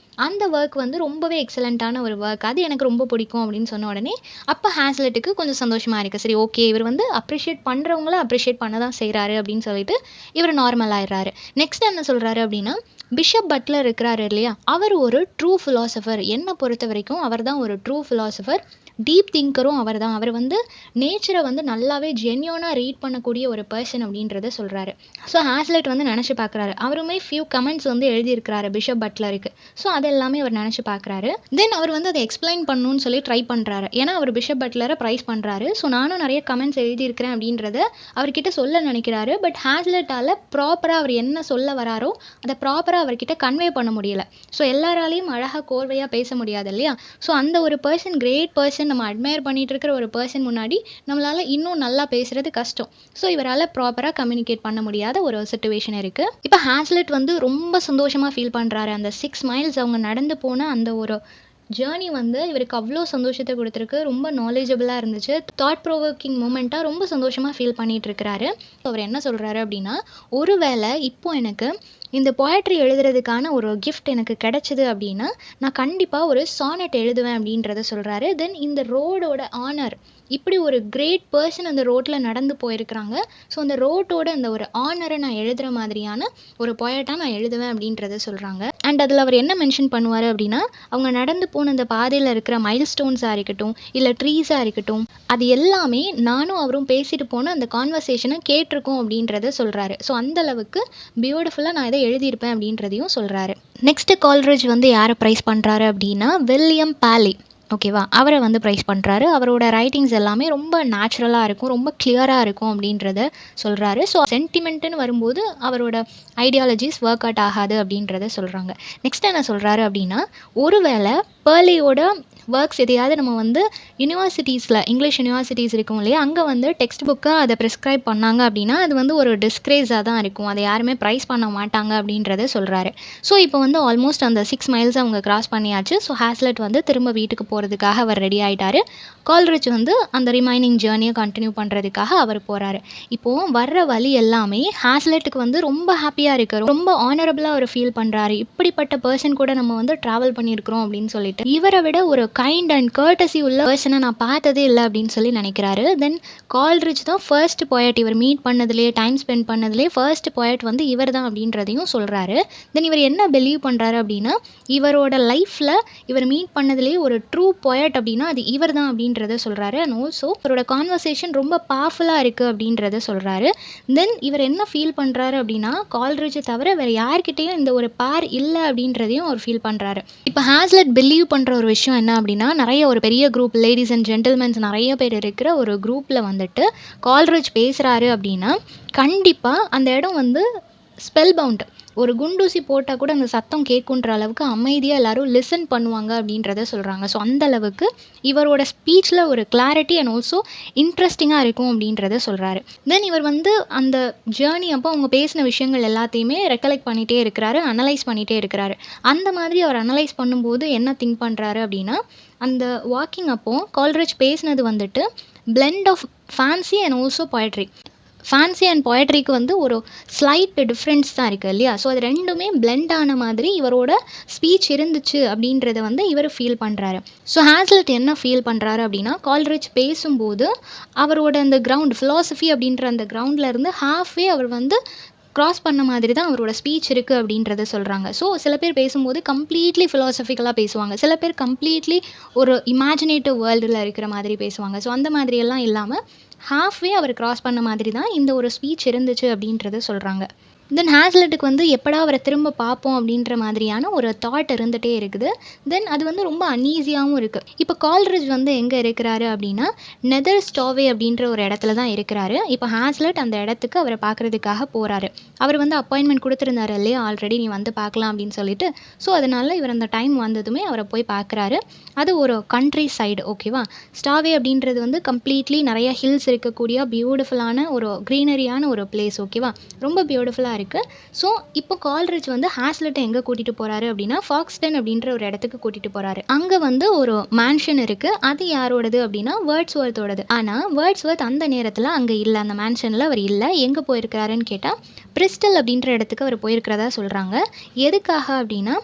Speaker 1: அந்த ஒர்க் வந்து ரொம்பவே எக்ஸலண்ட்டான ஒரு ஒர்க், அது எனக்கு ரொம்ப பிடிக்கும் அப்படின்னு சொன்ன உடனே அப்போ ஹேஸ்லெட்டுக்கு கொஞ்சம் சந்தோஷமாக இருக்குது. சரி, ஓகே, இவர் வந்து அப்ரிஷியேட் பண்ணுறவங்கள அப்ரிஷியேட் பண்ண தான் செய்கிறாரு அப்படின்னு சொல்லிட்டு இவர் நார்மல் ஆயிடுறாரு. நெக்ஸ்ட் என்ன சொல்கிறாரு அப்படின்னா, பிஷப் பட்லர் இருக்கிறாரு இல்லையா, அவர் ஒரு ட்ரூ ஃபிலாசபர். என்னை பொறுத்த வரைக்கும் அவர் தான் ஒரு ட்ரூ ஃபிலாசபர். டீப் திங்கரும் அவர் தான். அவர் வந்து நேச்சரை வந்து நல்லாவே ஜென்யூனாக ரீட் பண்ணக்கூடிய ஒரு பர்சன் அப்படின்றத சொல்கிறாரு. ஸோ ஹேஸ்லெட் வந்து நினச்சி பார்க்குறாரு. அவருமே ஃபியூ கமெண்ட்ஸ் வந்து எழுதியிருக்கிறாரு பிஷப் பட்லருக்கு. ஸோ அது எல்லாமே அவர் நினச்சி பார்க்குறாரு. தென் அவர் வந்து அதை எக்ஸ்பிளைன் பண்ணணும்னு சொல்லி ட்ரை பண்ணுறாரு. ஏன்னா அவர் பிஷப் பட்லரை ப்ரைஸ் பண்ணுறாரு. ஸோ நானும் நிறைய கமெண்ட்ஸ் எழுதியிருக்கிறேன் அப்படின்றத அவர்கிட்ட சொல்ல நினைக்கிறாரு. பட் ஹேஸ்லெட்டால் ப்ராப்பராக அவர் என்ன சொல்ல வராரோ அதை ப்ராப்பராக அவர்கிட்ட கன்வே பண்ண முடியல. ஸோ எல்லாராலையும் அழகாக கோர்வையாக பேச முடியாது இல்லையா? ஸோ அந்த ஒரு பர்சன், கிரேட் பர்சன், நம்ம அட்மையர் பண்ணிட்டு இருக்கிற ஒரு பர்சன் முன்னாடி நம்மளால் இன்னும் நல்லா பேசுறது கஷ்டம். ஸோ இவரால் ப்ராப்பராக கம்யூனிகேட் பண்ண முடியாத ஒரு சிச்சுவேஷன் இருக்குது. இப்போ ஹேஸ்லெட் வந்து ரொம்ப சந்தோஷமாக ஃபீல் பண்ணுறாரு. அந்த 6 மைல்ஸ் அவங்க நடந்து போன அந்த ஒரு ஜேர்னி வந்து இவருக்கு அவ்வளோ சந்தோஷத்தை கொடுத்துருக்கு. ரொம்ப நாலேஜபிளாக இருந்துச்சு. தாட் ப்ரோவோக்கிங் மூமெண்ட்டாக ரொம்ப சந்தோஷமாக ஃபீல் பண்ணிகிட்டு இருக்கிறாரு. அவர் என்ன சொல்கிறாரு அப்படின்னா, ஒருவேளை இப்போ எனக்கு இந்த போயட்ரி எழுதுறதுக்கான ஒரு கிஃப்ட் எனக்கு கிடைச்சிது அப்படின்னா நான் கண்டிப்பாக ஒரு சானட் எழுதுவேன் அப்படின்றத சொல்கிறாரு. தென் இந்த ரோடோட ஆனர், இப்படி ஒரு கிரேட் பர்சன் அந்த ரோட்டில் நடந்து போயிருக்கிறாங்க. ஸோ அந்த ரோட்டோட அந்த ஒரு ஆனரை நான் எழுதுகிற மாதிரியான ஒரு போயட்டாக நான் எழுதுவேன் அப்படின்றத சொல்கிறாங்க. அண்ட் அதில் அவர் என்ன மென்ஷன் பண்ணுவார் அப்படின்னா, அவங்க நடந்து போன அந்த பாதையில் இருக்கிற மைல் ஸ்டோன்ஸாக இருக்கட்டும், இல்லை ட்ரீஸாக இருக்கட்டும், அது எல்லாமே நானும் அவரும் பேசிட்டு போன அந்த கான்வர்சேஷனை கேட்டிருக்கோம் அப்படின்றத சொல்கிறாரு. ஸோ அந்தளவுக்கு பியூட்டிஃபுல்லாக நான் இதை எழுதியிருப்பேன் அப்படின்றதையும் சொல்கிறாரு. நெக்ஸ்ட்டு கால்ட்ரிட்ஜ் வந்து யாரை ப்ரைஸ் பண்ணுறாரு அப்படின்னா, வில்லியம் பாலி, ஓகேவா, அவரை வந்து ப்ரைஸ் பண்ணுறாரு. அவரோட ரைட்டிங்ஸ் எல்லாமே ரொம்ப நேச்சுரலாக இருக்கும், ரொம்ப கிளியராக இருக்கும் அப்படின்றத சொல்கிறாரு. ஸோ சென்டிமெண்ட்டுன்னு வரும்போது அவரோட ஐடியாலஜிஸ் ஒர்க் அவுட் ஆகாது அப்படின்றத சொல்கிறாங்க. நெக்ஸ்ட் என்ன சொல்கிறாரு அப்படின்னா, ஒருவேளை பேர்லியோட ஒர்க்ஸ் எதையாவது நம்ம வந்து யூனிவர்சிட்டிஸில், இங்கிலீஷ் யூனிவர்சிட்டிஸ் இருக்கும் இல்லையா, அங்கே வந்து டெக்ஸ்ட் புக்காக அதை ப்ரிஸ்கிரைப் பண்ணாங்க அப்படின்னா அது வந்து ஒரு டிஸ்கிரேஸாக தான் இருக்கும், அதை யாருமே ப்ரைஸ் பண்ண மாட்டாங்க அப்படின்றத சொல்கிறாரு. ஸோ இப்போ வந்து ஆல்மோஸ்ட் அந்த 6 மைல்ஸ் அவங்க கிராஸ் பண்ணியாச்சு. ஸோ ஹேஸ்லெட் வந்து திரும்ப வீட்டுக்கு போகிறதுக்காக அவர் ரெடி ஆகிட்டார். கால்ட்ரிட்ஜ் வந்து அந்த ரிமைனிங் ஜேர்னியை கண்டினியூ பண்ணுறதுக்காக அவர் போகிறாரு. இப்போது வர்ற வழி எல்லாமே ஹேஸ்லெட்டுக்கு வந்து ரொம்ப ஹாப்பியாக இருக்காரு, ரொம்ப ஆனரபிளாக அவர் ஃபீல் பண்ணுறாரு. இப்படிப்பட்ட பர்சன் கூட நம்ம வந்து ட்ராவல் பண்ணியிருக்கிறோம் அப்படின்னு சொல்லிட்டு இவரை விட ஒரு கைண்ட் அண்ட் கர்டசி உள்ள பர்சனை நான் பார்த்ததே இல்லை அப்படின்னு சொல்லி நினைக்கிறாரு. தென் கால்ட்ரிட்ஜ் தான் ஃபர்ஸ்ட் போயட், இவர் மீட் பண்ணதுலேயே, டைம் ஸ்பெண்ட் பண்ணதுலேயே ஃபர்ஸ்ட் போயட் வந்து இவர் தான் அப்படின்றதையும் சொல்கிறாரு. தென் இவர் என்ன பிலீவ் பண்ணுறாரு அப்படின்னா, இவரோட லைஃப்பில் இவர் மீட் பண்ணதுலேயே ஒரு ட்ரூ போயட் அப்படின்னா அது இவர் தான் அப்படின்றத சொல்கிறாரு. அண்ட் ஆல்சோ இவரோட கான்வர்சேஷன் ரொம்ப பவர்ஃபுல்லாக இருக்குது அப்படின்றத சொல்கிறாரு. தென் இவர் என்ன ஃபீல் பண்ணுறாரு அப்படின்னா, கால்ட்ரிட்ஜை தவிர வேறு யார்கிட்டையும் இந்த ஒரு பேர் இல்லை அப்படின்றதையும் அவர் ஃபீல் பண்ணுறாரு. இப்போ ஹேஸ்லெட் பிலீவ் பண்ணுற ஒரு விஷயம் என்ன அப்படின்னா, நிறைய ஒரு பெரிய குரூப், லேடிஸ் அண்ட் ஜென்டில்மென்ஸ் நிறைய பேர் இருக்கிற ஒரு குரூப்பில் வந்துட்டு கால்ட்ரிட்ஜ் பேசுகிறாரு அப்படின்னா கண்டிப்பாக அந்த இடம் வந்து ஸ்பெல் பவுண்ட், ஒரு குண்டூசி போட்டால் கூட அந்த சத்தம் கேட்குன்ற அளவுக்கு அமைதியாக எல்லாரும் லிசன் பண்ணுவாங்க அப்படின்றத சொல்கிறாங்க. ஸோ அந்த அளவுக்கு இவரோட ஸ்பீச்சில் ஒரு கிளாரிட்டி அண்ட் ஆல்சோ இன்ட்ரெஸ்டிங்காக இருக்கும் அப்படின்றத சொல்கிறாரு. தென் இவர் வந்து அந்த ஜேர்னி அப்போ அவங்க பேசின விஷயங்கள் எல்லாத்தையுமே ரெக்கலெக்ட் பண்ணிகிட்டே இருக்கிறாரு, அனலைஸ் பண்ணிகிட்டே இருக்கிறாரு. அந்த மாதிரி அவர் அனலைஸ் பண்ணும்போது என்ன திங்க் பண்ணுறாரு அப்படின்னா, அந்த வாக்கிங் அப்போ கால்ரிட்ஜ் பேசினது வந்துட்டு blend of fancy and also poetry. Fancy and பொயட்ரிக்கு வந்து ஒரு ஸ்லைட் டிஃப்ரென்ஸ் தான் இருக்குது இல்லையா? ஸோ அது ரெண்டுமே பிளெண்ட் ஆன மாதிரி இவரோட ஸ்பீச் இருந்துச்சு அப்படின்றத வந்து இவர் ஃபீல் பண்ணுறாரு. ஸோ ஹேஸ்லெட் என்ன ஃபீல் பண்ணுறாரு அப்படின்னா, கால்ரிட்ஜ் பேசும்போது அவரோட அந்த கிரவுண்ட் ஃபிலாசபி அப்படின்ற அந்த கிரவுண்டில் இருந்து ஹாஃப்வே அவர் வந்து க்ராஸ் பண்ண மாதிரி தான் அவரோட ஸ்பீச் இருக்குது அப்படின்றத சொல்கிறாங்க. ஸோ சில பேர் பேசும்போது கம்ப்ளீட்லி ஃபிலாசபிக்கலாக பேசுவாங்க, சில பேர் கம்ப்ளீட்லி ஒரு இமேஜினேட்டிவ் வேர்ல்டில் இருக்கிற மாதிரி பேசுவாங்க. ஸோ அந்த மாதிரியெல்லாம் இல்லாமல் ஹாஃப்வே அவர் க்ராஸ் பண்ண மாதிரி தான் இந்த ஒரு ஸ்பீச் இருந்துச்சு அப்படின்றத சொல்கிறாங்க. தென் ஹேஸ்லெட்டுக்கு வந்து எப்படா அவரை திரும்ப பார்ப்போம் அப்படின்ற மாதிரியான ஒரு தாட் இருந்துகிட்டே இருக்குது. தென் அது வந்து ரொம்ப அன்ஈஸியாகவும் இருக்குது. இப்போ கால்ரிட்ஜ் வந்து எங்கே இருக்கிறாரு அப்படின்னா, நெதர் ஸ்டாவே அப்படின்ற ஒரு இடத்துல தான் இருக்கிறாரு. இப்போ ஹேஸ்லெட் அந்த இடத்துக்கு அவரை பார்க்குறதுக்காக போகிறாரு. அவர் வந்து அப்பாயின்மெண்ட் கொடுத்துருந்தாரு இல்லையா, ஆல்ரெடி நீ வந்து பார்க்கலாம் அப்படின்னு சொல்லிட்டு. ஸோ அதனால் இவர் அந்த டைம் வந்ததுமே அவரை போய் பார்க்குறாரு. அது ஒரு கண்ட்ரி சைடு, ஓகேவா? ஸ்டாவே அப்படின்றது வந்து கம்ப்ளீட்லி நிறைய ஹில்ஸ் இருக்கக்கூடிய பியூட்டிஃபுல்லான ஒரு க்ரீனரியான ஒரு பிளேஸ், ஓகேவா? ரொம்ப பியூட்டிஃபுல்லாக இருக்குது. ஸோ இப்போ கால்ரிட்ஜ் வந்து ஹேஸ்லெட்டை எங்கே கூட்டிகிட்டு போகிறாரு அப்படின்னா, ஃபாக்ஸ்டன் அப்படின்ற ஒரு இடத்துக்கு கூட்டிகிட்டு போகிறாரு. அங்கே வந்து ஒரு மேன்ஷன் இருக்குது. அது யாரோடது அப்படின்னா வேர்ட்ஸ்வொர்த்தோடது. ஆனால் வேர்ட்ஸ்வொர்த் அந்த நேரத்தில் அங்கே இல்லை, அந்த மேன்ஷனில் அவர் இல்லை. எங்கே போயிருக்கிறாருன்னு கேட்டால் பிரிஸ்டல் அப்படின்ற இடத்துக்கு அவர் போயிருக்கிறதா சொல்கிறாங்க. எதுக்காக அப்படின்னா,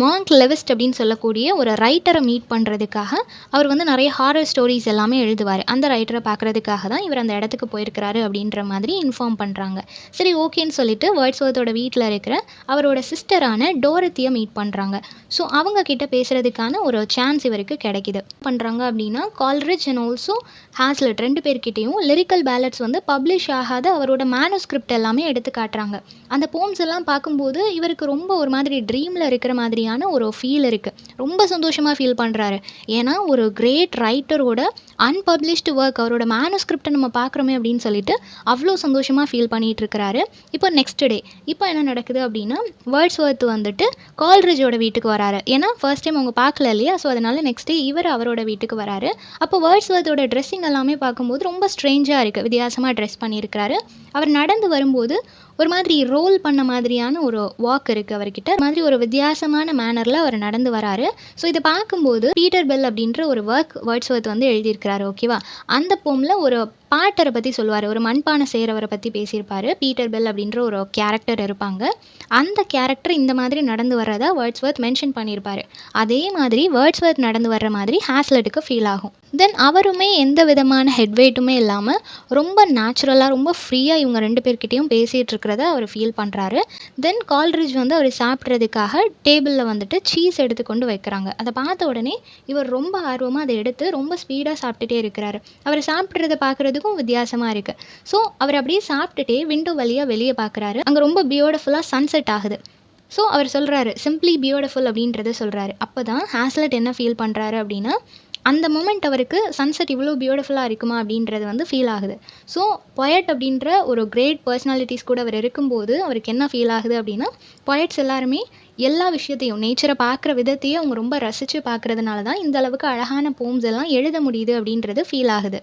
Speaker 1: மார்க் லெவிஸ்ட் அப்படின்னு சொல்லக்கூடிய ஒரு ரைட்டரை மீட் பண்ணுறதுக்காக. அவர் வந்து நிறைய ஹாரர் ஸ்டோரிஸ் எல்லாமே எழுதுவார். அந்த ரைட்டரை பார்க்குறதுக்காக தான் இவர் அந்த இடத்துக்கு போயிருக்கிறாரு அப்படின்ற மாதிரி இன்ஃபார்ம் பண்ணுறாங்க. சரி, ஓகேன்னு சொல்லிட்டு வேர்ட்ஸ்வொர்த்தோட வீட்டில் இருக்கிற அவரோட சிஸ்டரான டோரத்தியை மீட் பண்ணுறாங்க. ஸோ அவங்க கிட்ட பேசுகிறதுக்கான ஒரு சான்ஸ் இவருக்கு கிடைக்கிது. பண்ணுறாங்க அப்படின்னா, கால்ரிட்ஜ் அண்ட் ஆல்சோ ஹேஸ்லெட் ரெண்டு பேர்கிட்டையும் லிரிக்கல் பேலட்ஸ் வந்து பப்ளிஷ் ஆகாத அவரோட மேனுஸ்கிரிப்ட் எல்லாமே எடுத்து காட்டுறாங்க. அந்த போம்ஸ் எல்லாம் பார்க்கும்போது இவருக்கு ரொம்ப ஒரு மாதிரி ட்ரீமில் இருக்கிற மாதிரியான ஒரு ஃபீல் இருக்குது. ரொம்ப சந்தோஷமாக ஃபீல் பண்ணுறாரு. ஏன்னா ஒரு கிரேட் ரைட்டரோட அன்பப்ளிஷ்டு ஒர்க், அவரோட மேனுஸ்கிரிப்டை நம்ம பார்க்குறோமே அப்படின்னு சொல்லிட்டு அவ்வளோ சந்தோஷமாக ஃபீல் பண்ணிகிட்டு இருக்கிறாரு. இப்போ நெக்ஸ்ட் டே இப்போ என்ன நடக்குது அப்படின்னா, வேர்ட்ஸ்வொர்த் வந்துட்டு கால்ரிட்ஜோட வீட்டுக்கு வராரு. ஏன்னா ஃபர்ஸ்ட் டைம் அவங்க பார்க்கல இல்லையா? ஸோ அதனால் நெக்ஸ்ட் டே இவர் அவரோட வீட்டுக்கு வராரு. அப்போ வேர்ட்ஸ்வொர்த்தோட ட்ரெஸ்ஸிங் எல்லாமே பார்க்கும்போது ரொம்ப ஸ்ட்ரேஞ்சாக இருக்குது. வித்தியாசமாக ட்ரெஸ் பண்ணியிருக்கிறாரு. அவர் நடந்து வரும்போது ஒரு மாதிரி ரோல் பண்ண மாதிரியான ஒரு வாக் இருக்குது அவர்கிட்ட. மாதிரி ஒரு வித்தியாசமான மேனரில் அவர் நடந்து வராரு. ஸோ இதை பார்க்கும்போது பீட்டர் பெல் அப்படின்ற ஒரு வேர்ட்ஸ்வொர்த் வந்து எழுதியிருக்கிறாரு, ஓகேவா? அந்த போமில் ஒரு பாட்டரை பற்றி சொல்லுவார். ஒரு மண்பானை செய்கிறவரை பற்றி பேசியிருப்பார். பீட்டர் பெல் அப்படின்ற ஒரு கேரக்டர் இருப்பாங்க. அந்த கேரக்டர் இந்த மாதிரி நடந்து வர்றதா வேர்ட்ஸ்வொர்த் மென்ஷன் பண்ணியிருப்பார். அதே மாதிரி வேர்ட்ஸ்வொர்த் நடந்து வர்ற மாதிரி ஹேஸ்லெட்டுக்கு ஃபீல் ஆகும். தென் அவருமே எந்த விதமான ஹெட்வெயிட்டுமே இல்லாமல் ரொம்ப நேச்சுரலாக, ரொம்ப ஃப்ரீயாக இவங்க ரெண்டு பேர்கிட்டையும் பேசிகிட்டு இருக்கிறத அவர் ஃபீல் பண்ணுறாரு. தென் கால்ரிட்ஜ் வந்து அவர் சாப்பிட்றதுக்காக டேபிளில் வந்துட்டு சீஸ் எடுத்து கொண்டு வைக்கிறாங்க. அதை பார்த்த உடனே இவர் ரொம்ப ஆர்வமாக அதை எடுத்து ரொம்ப ஸ்பீடாக சாப்பிட்டுட்டே இருக்கிறாரு. அவர் சாப்பிட்றத பார்க்குறதுக்கும் வித்தியாசமாக இருக்குது. ஸோ அவர் அப்படியே சாப்பிட்டுட்டே விண்டோ வழியாக வெளியே பார்க்குறாரு. அங்கே ரொம்ப பியூட்டிஃபுல்லாக சன்செட் ஆகுது. ஸோ அவர் சொல்கிறாரு, சிம்பிளி பியூட்டிஃபுல் அப்படின்றத சொல்கிறாரு. அப்போ தான் ஹேஸ்லெட் என்ன ஃபீல் பண்ணுறாரு அப்படின்னா, அந்த மூமெண்ட் அவருக்கு சன்செட் இவ்வளோ பியூட்டிஃபுல்லாக இருக்குமா அப்படின்றது வந்து ஃபீல் ஆகுது. ஸோ பொயட் அப்படின்ற ஒரு கிரேட் பர்சனாலிட்டிஸ் கூட அவர் இருக்கும்போது அவருக்கு என்ன ஃபீல் ஆகுது அப்படின்னா, பொயட்ஸ் எல்லாருமே எல்லா விஷயத்தையும், நேச்சரை பார்க்குற விதத்தையே அவங்க ரொம்ப ரசித்து பார்க்குறதுனால தான் இந்த அளவுக்கு அழகான போம்ஸ் எல்லாம் எழுத முடியுது அப்படின்றது ஃபீல் ஆகுது.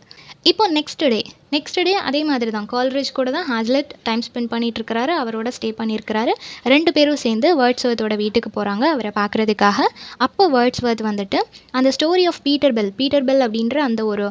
Speaker 1: இப்போ நெக்ஸ்ட் டே அதே மாதிரி தான் கால்ரிட்ஜ் கூட தான் ஹேஸ்லெட் டைம் ஸ்பெண்ட் பண்ணிகிட்ருக்கிறாரு. அவரோட ஸ்டே பண்ணியிருக்கிறாரு. ரெண்டு பேரும் சேர்ந்து வேர்ட்ஸ்வொர்த்தோட வீட்டுக்கு போகிறாங்க அவரை பார்க்குறதுக்காக. அப்போ வேர்ட்ஸ்வொர்த் வந்துட்டு அந்த ஸ்டோரி ஆஃப் பீட்டர் பெல் அப்படின்ற அந்த ஒரு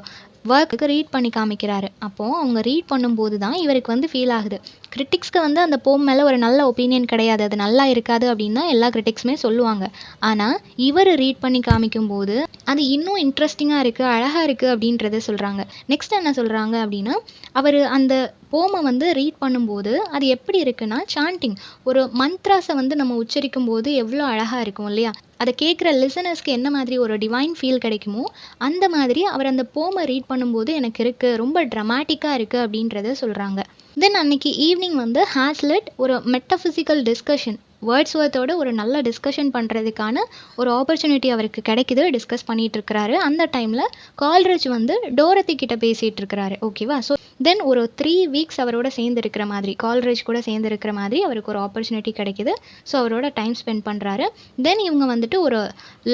Speaker 1: ஒர்க்குக்கு ரீட் பண்ணி காமிக்கிறாரு. அப்போது அவங்க ரீட் பண்ணும்போது தான் இவருக்கு வந்து ஃபீல் ஆகுது. கிரிட்டிக்ஸ்க்கு வந்து அந்த போம் மேலே ஒரு நல்ல ஒப்பீனியன் கிடையாது, அது நல்லா இருக்காது அப்படின்னு தான் எல்லா கிரிட்டிக்ஸுமே சொல்லுவாங்க. ஆனால் இவர் ரீட் பண்ணி காமிக்கும்போது அது இன்னும் இன்ட்ரெஸ்டிங்காக இருக்குது, அழகாக இருக்குது அப்படின்றத சொல்கிறாங்க. நெக்ஸ்ட் என்ன சொல்கிறாங்க அப்படின்னா, அவர் அந்த போமை வந்து ரீட் பண்ணும்போது அது எப்படி இருக்குன்னா, சாண்டிங், ஒரு மந்த்ராஸை வந்து நம்ம உச்சரிக்கும் போது எவ்வளோ அழகாக இருக்கும் இல்லையா? அதை கேட்குற லிசனர்ஸ்க்கு என்ன மாதிரி ஒரு டிவைன் ஃபீல் கிடைக்குமோ அந்த மாதிரி அவர் அந்த போமை ரீட் பண்ணும்போது எனக்கு இருக்குது, ரொம்ப ட்ரமாட்டிக்காக இருக்குது அப்படின்றத சொல்கிறாங்க. தென் அன்னைக்கு ஈவினிங் வந்து ஹேஸ்லெட் ஒரு மெட்டஃபிசிக்கல் டிஸ்கஷன், வேர்ட்ஸ்வொர்த்தோட ஒரு நல்ல டிஸ்கஷன் பண்ணுறதுக்கான ஒரு ஆப்பர்ச்சுனிட்டி அவருக்கு கிடைக்குது. டிஸ்கஸ் பண்ணிகிட்டு இருக்கிறாரு. அந்த டைமில் கால்ரிட்ஜ் வந்து டோரத்தி கிட்ட பேசிகிட்டு இருக்கிறாரு, ஓகேவா? ஸோ தென் ஒரு 3 வீக்ஸ் அவரோட சேர்ந்து இருக்கிற மாதிரி, கால்ரிட்ஜ் கூட சேர்ந்து இருக்கிற மாதிரி அவருக்கு ஒரு ஆப்பர்ச்சுனிட்டி கிடைக்குது. ஸோ அவரோட டைம் ஸ்பெண்ட் பண்ணுறாரு. தென் இவங்க வந்துட்டு ஒரு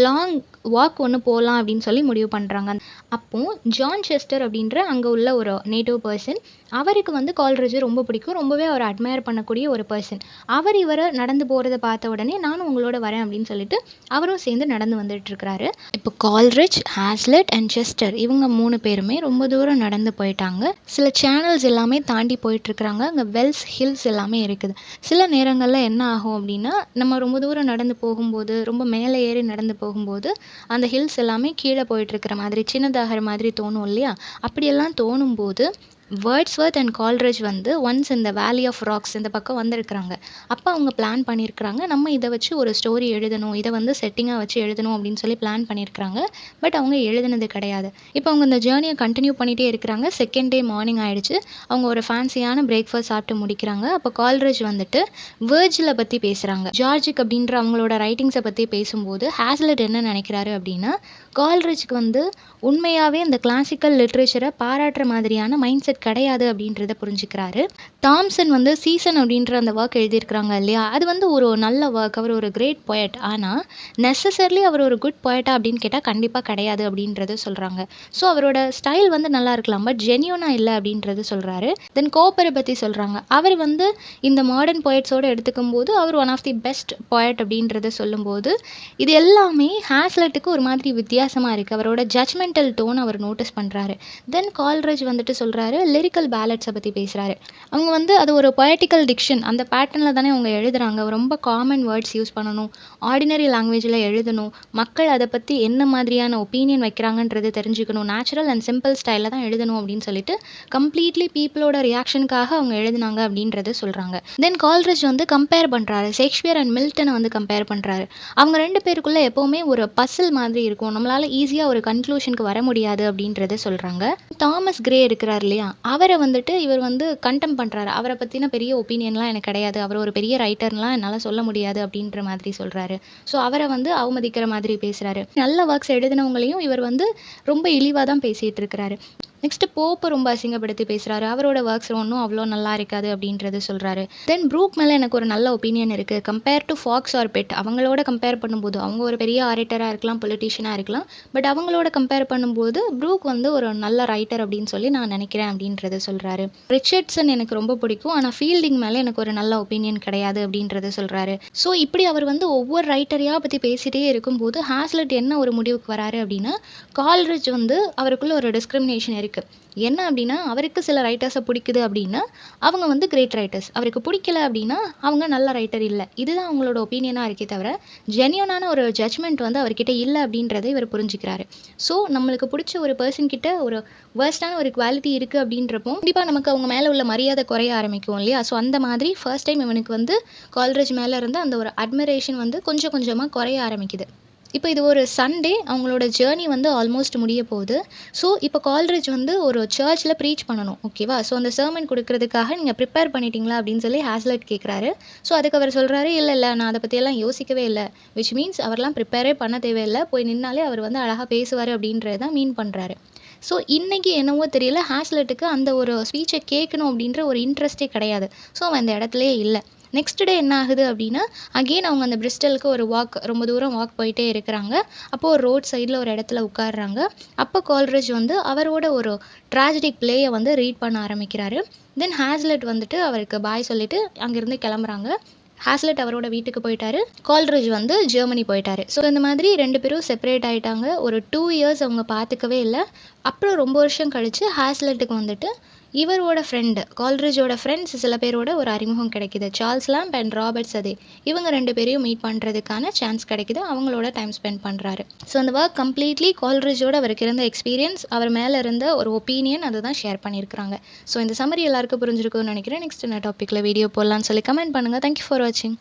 Speaker 1: லாங் வாக் ஒன்று போகலாம் அப்படின்னு சொல்லி முடிவு பண்ணுறாங்க. அப்போது ஜான் செஸ்டர் அப்படின்ற அங்கே உள்ள ஒரு நேட்டிவ் பர்சன், அவருக்கு வந்து கால்ரிட்ஜை ரொம்ப பிடிக்கும். ரொம்பவே அவர் அட்மையர் பண்ணக்கூடிய ஒரு பர்சன். அவர் இவரை நடந்து போகிறத பார்த்த உடனே நானும் உங்களோட வரேன் அப்படின்னு சொல்லிட்டு அவரும் சேர்ந்து நடந்து வந்துட்டுருக்கிறாரு. இப்போ கால்ரிட்ஜ், ஹேஸ்லெட் அண்ட் செஸ்டர் இவங்க 3 பேருமே ரொம்ப தூரம் நடந்து போயிட்டாங்க. சில சேனல்ஸ் எல்லாமே தாண்டி போயிட்டுருக்குறாங்க. அங்கே வெல்ஸ் ஹில்ஸ் எல்லாமே இருக்குது. சில நேரங்களில் என்ன ஆகும் அப்படின்னா, நம்ம ரொம்ப தூரம் நடந்து போகும்போது, ரொம்ப மேலே ஏறி நடந்து போகும்போது அந்த ஹில்ஸ் எல்லாமே கீழே போயிட்டுருக்கிற மாதிரி, சின்னதாகிற மாதிரி தோணும் இல்லையா? அப்படியெல்லாம் தோணும்போது வேர்ட்ஸ்வர்த் அண்ட் கால்ரிட்ஜ் வந்து ஒன்ஸ் இந்த வேலி ஆஃப் ராக்ஸ் இந்த பக்கம் வந்திருக்கிறாங்க. அப்போ அவங்க பிளான் பண்ணியிருக்கிறாங்க, நம்ம இதை வச்சு ஒரு ஸ்டோரி எழுதணும், இதை வந்து செட்டிங்காக வச்சு எழுதணும் அப்படின்னு சொல்லி பிளான் பண்ணியிருக்கிறாங்க. பட் அவங்க எழுதுனது கிடையாது. இப்போ அவங்க இந்த ஜேர்னியை கண்டினியூ பண்ணிகிட்டே இருக்கிறாங்க. செகண்ட் டே மார்னிங் ஆகிடுச்சு. அவங்க ஒரு ஃபேன்சியான பிரேக்ஃபாஸ்ட் சாப்பிட்டு முடிக்கிறாங்க. அப்போ கால்ரிட்ஜ் வந்துட்டு வேர்ஜிலை பற்றி பேசுகிறாங்க. ஜார்ஜிக் அப்படின்ற அவங்களோட ரைட்டிங்ஸை பற்றி பேசும்போது ஹேஸ்லெட் என்ன நினைக்கிறாரு அப்படின்னா, கால்ரிட்ஜ்க்கு வந்து உண்மையாகவே அந்த கிளாசிக்கல் லிட்ரேச்சரை பாராட்டுற மாதிரியான மைண்ட் செட் கிடையாது அப்படின்றத புரிஞ்சுக்கிறாரு. தாம்சன் வந்து சீசன் அப்படின்ற அந்த ஒர்க் எழுதியிருக்கிறாங்க இல்லையா, அது வந்து ஒரு நல்ல ஒர்க். அவர் ஒரு கிரேட் பொயட். ஆனால் நெசசர்லி அவர் ஒரு குட் பொயட்டா அப்படின்னு கேட்டால் கண்டிப்பாக கிடையாது அப்படின்றத சொல்கிறாங்க. ஸோ அவரோட ஸ்டைல் வந்து நல்லா இருக்கலாம், பட் ஜென்யூனாக இல்லை அப்படின்றது சொல்கிறாரு. தென் கோப்பரை பற்றி சொல்கிறாங்க. அவர் வந்து இந்த மாடர்ன் பொயட்ஸோடு எடுத்துக்கும் போது அவர் one of the best poet அப்படின்றத சொல்லும்போது இது எல்லாமே ஹேஸ்லெட்டுக்கு ஒரு மாதிரி வித்தியாசமாக இருக்குது. அவரோட ஜட்ஜ்மெண்டல் டோன் அவர் நோட்டீஸ் பண்ணுறாரு. தென் கால்ரிட்ஜ் வந்துட்டு சொல்கிறாரு, லிரிக்கல் பேலட்ஸை பற்றி பேசுகிறாரு. அவங்க வந்து அது ஒரு பொயட்டிக்கல் டிக்ஷன், அந்த பேட்டர்னில் தானே அவங்க எழுதுகிறாங்க. ரொம்ப காமன் வேர்ட்ஸ் யூஸ் பண்ணணும், ஆர்டினரி லாங்குவேஜில் எழுதணும், மக்கள் அதை பற்றி என்ன மாதிரியான ஒப்பீனியன் வைக்கிறாங்கன்றது தெரிஞ்சுக்கணும், நேச்சுரல் அண்ட் சிம்பிள் ஸ்டைலில் தான் எழுதணும் அப்படின்னு சொல்லிட்டு கம்ப்ளீட்லி பீப்புளோட ரியாக்ஷனுக்காக அவங்க எழுதினாங்க அப்படின்றத சொல்கிறாங்க. தென் கால்ரிட்ஜ் வந்து கம்பேர் பண்ணுறாரு, ஷேக்ஸ்பியர் அண்ட் மில்டனை வந்து கம்பேர் பண்ணுறாரு. அவங்க 2 பேருக்குள்ளே எப்போவுமே ஒரு பசில் மாதிரி இருக்கும், நம்மளால் ஈஸியாக ஒரு கன்க்ளூஷனுக்கு வர முடியாது அப்படின்றத சொல்கிறாங்க. தாமஸ் கிரே இருக்கிறார் இல்லையா, அவரை வந்துட்டு இவர் வந்து கண்டெம் பண்ணுறாரு. அவரை பற்றின பெரிய ஒப்பீனியன்லாம் எனக்கு கிடையாது, அவர் ஒரு பெரிய ரைட்டர்லாம் என்னால் சொல்ல முடியாது அப்படின்ற மாதிரி சொல்கிறாரு. ஸோ அவரை வந்து அவமதிக்கிற மாதிரி பேசுகிறாரு. நல்ல ஒர்க்ஸ் எழுதினவங்களையும் இவர் வந்து ரொம்ப இழிவாக தான் பேசிகிட்டு இருக்கிறாரு. நெக்ஸ்ட்டு போப்பை ரொம்ப அசிங்கப்படுத்தி பேசுகிறாரு. அவரோட ஒர்க்ஸ் ஒன்றும் அவ்வளோ நல்லா இருக்காது அப்படின்றது சொல்கிறாரு. தென் ப்ரூக் மேலே எனக்கு ஒரு நல்ல ஒப்பீனியன் இருக்குது. Compare to fox or bet, அவங்களோட கம்பேர் பண்ணும்போது அவங்க ஒரு பெரிய ஆரேட்டராக இருக்கலாம், பொலிட்டீஷியனாக இருக்கலாம், பட் அவங்களோட கம்பேர் பண்ணும்போது ப்ரூக் வந்து ஒரு நல்ல ரைட்டர் அப்படின்னு சொல்லி நான் நினைக்கிறேன் அப்படின்றத சொல்கிறாரு. ரிச்சர்ட்சன் எனக்கு ரொம்ப பிடிக்கும், ஆனால் ஃபீல்டிங் மேலே எனக்கு ஒரு நல்ல ஒப்பீனியன் கிடையாது அப்படின்றத சொல்கிறாரு. ஸோ இப்படி அவர் வந்து ஒவ்வொரு ரைட்டரையாக பற்றி பேசிகிட்டே இருக்கும்போது ஹேஸ்லெட் என்ன ஒரு முடிவுக்கு வராரு அப்படின்னா, கால்ரிட்ஜ் வந்து அவருக்குள்ள ஒரு டிஸ்கிரிமினேஷன் இருக்குது. என்ன அப்படின்னா, அவருக்கு சில ரைட்டர்ஸை பிடிக்குது அப்படின்னா அவங்க வந்து கிரேட் ரைட்டர்ஸ், அவருக்கு பிடிக்கல அப்படின்னா அவங்க நல்ல ரைட்டர் இல்லை. இதுதான் அவங்களோட ஒப்பீனியனாக இருக்கே தவிர ஜென்யூனான ஒரு ஜட்ஜ்மெண்ட் வந்து அவர்கிட்ட இல்லை அப்படின்றத இவர் புரிஞ்சுக்கிறாரு. ஸோ நம்மளுக்கு பிடிச்ச ஒரு பர்சன் கிட்ட ஒரு வேர்ஸ்டான ஒரு குவாலிட்டி இருக்குது அப்படின்றப்போ கண்டிப்பாக நமக்கு அவங்க மேலே உள்ள மரியாதை குறைய ஆரம்பிக்கும் இல்லையா. ஸோ அந்த மாதிரி ஃபர்ஸ்ட் டைம் இவனுக்கு வந்து கால்ரிட்ஜ் மேலே இருந்து அந்த ஒரு அட்மிரேஷன் வந்து கொஞ்சம் கொஞ்சமாக குறைய ஆரம்பிக்குது. இப்போ இது ஒரு சண்டே, அவங்களோட ஜேர்னி வந்து ஆல்மோஸ்ட் முடிய போகுது. ஸோ இப்போ கால்ரிட்ஜ் வந்து ஒரு சர்ச்சில் ப்ரீச் பண்ணணும், ஓகேவா. ஸோ அந்த சர்மன் கொடுக்கறதுக்காக நீங்கள் ப்ரிப்பேர் பண்ணிட்டீங்களா அப்படின்னு சொல்லி ஹேஸ்லெட் கேட்குறாரு. ஸோ அதுக்கு அவர் சொல்கிறாரு, இல்லை நான் அதை பற்றியெல்லாம் யோசிக்கவே இல்லை, விச் மீன்ஸ் அவர்லாம் ப்ரிப்பேரே பண்ண தேவையில்லை, போய் நின்னாலே அவர் வந்து அழகாக பேசுவார் அப்படின்றது தான் மீன் பண்ணுறாரு. ஸோ இன்றைக்கி என்னவோ தெரியல, ஹேஸ்லெட்டுக்கு அந்த ஒரு ஸ்பீச்சை கேட்கணும் அப்படின்ற ஒரு இன்ட்ரெஸ்ட்டே கிடையாது. ஸோ அவன் அந்த இடத்துலையே இல்லை. நெக்ஸ்ட் டே என்ன ஆகுது அப்படின்னா, அகெயின் அவங்க அந்த பிரிஸ்டலுக்கு ஒரு வாக், ரொம்ப தூரம் வாக் போயிட்டே இருக்கிறாங்க. அப்போது ஒரு ரோட் சைடில் ஒரு இடத்துல உட்காடுறாங்க. அப்போ கால்ரிட்ஜ் வந்து அவரோட ஒரு ட்ராஜடிக் பிளேயை வந்து ரீட் பண்ண ஆரம்பிக்கிறாரு. தென் ஹேஸ்லெட் வந்துட்டு அவருக்கு பாய் சொல்லிவிட்டு அங்கேருந்து கிளம்புறாங்க. ஹேஸ்லெட் அவரோட வீட்டுக்கு போயிட்டாரு, கால்ரிட்ஜ் வந்து ஜெர்மனி போயிட்டாரு. ஸோ இந்த மாதிரி 2 பேரும் செப்பரேட் ஆகிட்டாங்க. ஒரு 2 இயர்ஸ் அவங்க பார்த்துக்கவே இல்லை. அப்புறம் ரொம்ப வருஷம் கழித்து ஹேஸ்லெட்டுக்கு வந்துட்டு இவரோட ஃப்ரெண்டு, கால்ரிட்ஜோட ஃப்ரெண்ட்ஸ் சில பேரோட ஒரு அறிமுகம் கிடைக்கிது. சார்ல்ஸ் லாம்ப் அண்ட் ராபர்ட் சதே, இவங்க 2 பேரையும் மீட் பண்ணுறதுக்கான சான்ஸ் கிடைக்கிது. அவங்களோட டைம் ஸ்பெண்ட் பண்ணுறாரு. ஸோ அந்த ஒர்க் கம்ப்ளீட்லி கால்ரிட்ஜோட அவருக்கு இருந்த எக்ஸ்பீரியன்ஸ், அவர் மேலே இருந்த ஒரு ஒப்பீனியன், அதை தான் ஷேர் பண்ணியிருக்கிறாங்க. ஸோ இந்த சம்மரி எல்லாருக்கும் புரிஞ்சிருக்கும்னு நினைக்கிறேன். நெக்ஸ்ட் என்ன டாப்பிக்கில் வீடியோ போடலான்னு சொல்லி கமெண்ட் பண்ணுங்கள். தேங்க்யூ ஃபார் வாட்சிங்.